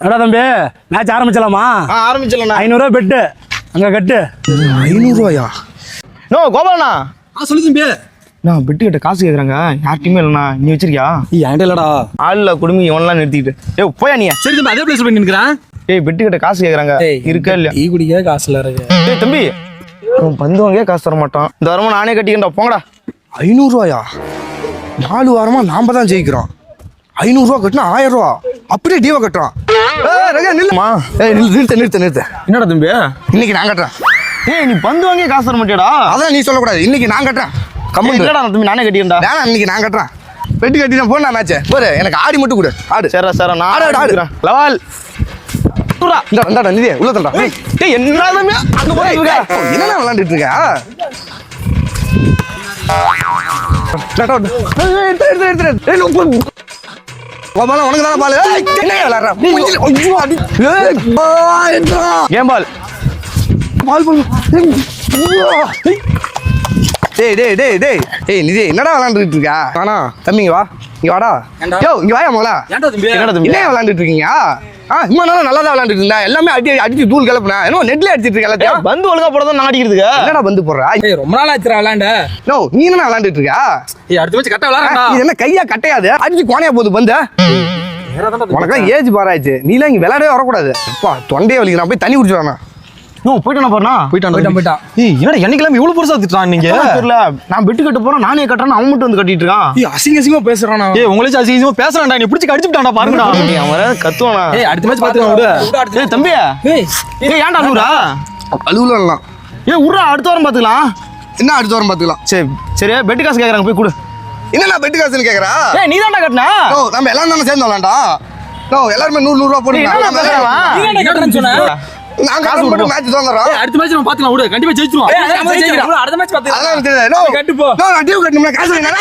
எடா தம்பி மேட்ச் ஆரம்பிச்சலாமா? ஆரம்பிச்சலாம். 500 ரூபா பெட்டு அங்க கட்டு. 500 ரூபாயா? நோ கோபாலண்ணா. சொல்லு தம்பி. நான் பெட்டு கிட்ட காசு கேட்குறாங்க, யார்ட்டையுமே இல்லைண்ணா. நீ வச்சிருக்கியா? என்கிட்ட இல்லடா. ஆள்ல குடும்பி இவன்லாம் நிறுத்திக்கிட்டு ஏய் போயா நீ. சரி தம்பி, அதே பிளேஸ் பண்ணி நிற்கிறேன். ஏய் பெட்டு கிட்ட காசு கேட்குறாங்க, இருக்கா இல்லையா? டீ குடிக்க காசு இல்லை இருக்கு. ஏய் தம்பி, அவன் பந்து வாங்கியே காசு தர மாட்டான். இந்த வாரமா நானே கட்டிக்கிட்டா போங்கடா. 500 ரூபாயா? 4 வாரமா நாம தான் ஜெயிக்கிறோம். 500 ரூபா கட்டினா 1000 ரூபா அப்படியே டீவை கட்டுறான். நிறுத்த. என்னடா தம்பி? இன்னைக்கு நான் கட்டுறேன். ஏய் நீ பந்து வாங்கியே காசு தர மாட்டியாடா? அதான் நீ சொல்லக்கூடாது. இன்னைக்கு நான் கட்டுறேன். கம்மன் இல்லடா தம்பி, நானே கட்டிக்கிறேன்டா. வேணா இன்னைக்கு நான் கட்டுறேன். பெட்டு கட்டி நான் போனா மேட்ச் பாரு. எனக்கு ஆடி மட்டும் கொடு. ஆடு. சரி சார், நான் ஆடுறேன். லவால் இந்த வந்தாடா நிதி உள்ள தண்டா. ஏய் என்னடாமே அங்க போய் என்னடா விளையாண்டுட்டு இருக்க? உனக்கு தானே பால். என்ன விளையாடுற? கேம் பால் டேய் டேய் டேய் டேய் ஏய் நிதி என்னடா விளையாண்டுட்டு இருக்க? ஆனா தம்பிங்க வா, இங்க வாடா. யோ இங்க வாயா மோளா. ஏன்டா தம்பி? என்னடா தம்பி என்ன விளையாண்டுட்டு இருக்கீங்க? இம்மா நல்லா தான் விளையாண்டுட்டு இருந்தா. எல்லாமே அடிச்சு தூள் கிளப்புனா. என்ன நெட்ல அடிச்சிட்டு இருக்க எல்லாத்தையும். பந்து ஒழுங்கா போறதான் நான் அடிக்கிறதுக்கு. என்னடா பந்து போடுறா? ரொம்ப நாள் ஆச்சுடா விளையாண்ட. நோ நீ என்ன விளையாண்டுட்டு இருக்க? அடுத்த மேட்ச் கரெக்டா விளையாடுறா. இது என்ன கையா கட்டையாது? அடிச்சு கோணையா போகுது பந்து. உனக்கு ஏஜ் பாராச்சு. நீலாம் இங்க விளையாடவே வரக்கூடாது. அப்பா தொண்டையே வலிக்கு. நான் போய் தண்ணி குடிச்சு வரேன். போயிட்டானா பாருண்ணா. போயிட்டான். என்னடா என்னைக்கெல்லாம் இவ்வளவு பெருசா திட்டுறான் நீங்க? தெரியல. நான் பெட்டு கட்ட போறேன், நானே கட்டுறேன். அவன் மட்டும் வந்து கட்டிட்டு இருக்கான். அசிங்கமா பேசுறான். உங்களுக்கு அசிங்கமா பேசுறான்டா. நீ பிடிச்சி கடிச்சுட்டான்டா பாருங்கடா. அவன் கத்துவானா? அடுத்த மேட்ச் பாத்துக்கலாம் விடு. ஏய் தம்பி, ஏய் ஏன்டா அழுவுறா? அழுவலாம். ஏய் உர்றா, அடுத்த வாரம் பாத்துக்கலாம். என்ன அடுத்த வாரம் பாத்துக்கலாம்? சரி சரி, பெட்டு காசு கேக்குறாங்க, போய் கொடு. என்னடா பெட்டு காசுன்னு கேக்குறா? ஏய் நீ தான்டா கட்டினா. நோ நம்ம எல்லாரும் தான சேர்ந்து விளையாண்டா. நோ எல்லாரும் 100 ரூபாய் போடுங்க. நீ கட்டறன்னு சொன்ன. நான் காசு போட்டு மேட்ச் தோங்கறோம். அடுத்த மேட்ச் நம்ம பாத்துக்கலாம் விடு. கண்டிப்பா ஜெயிச்சிருவோம். அடுத்த மேட்ச் பாத்துக்கலாம். அதான் கட்டு போ. நான் டியூ கட்டணும்னா காசு வேணும்.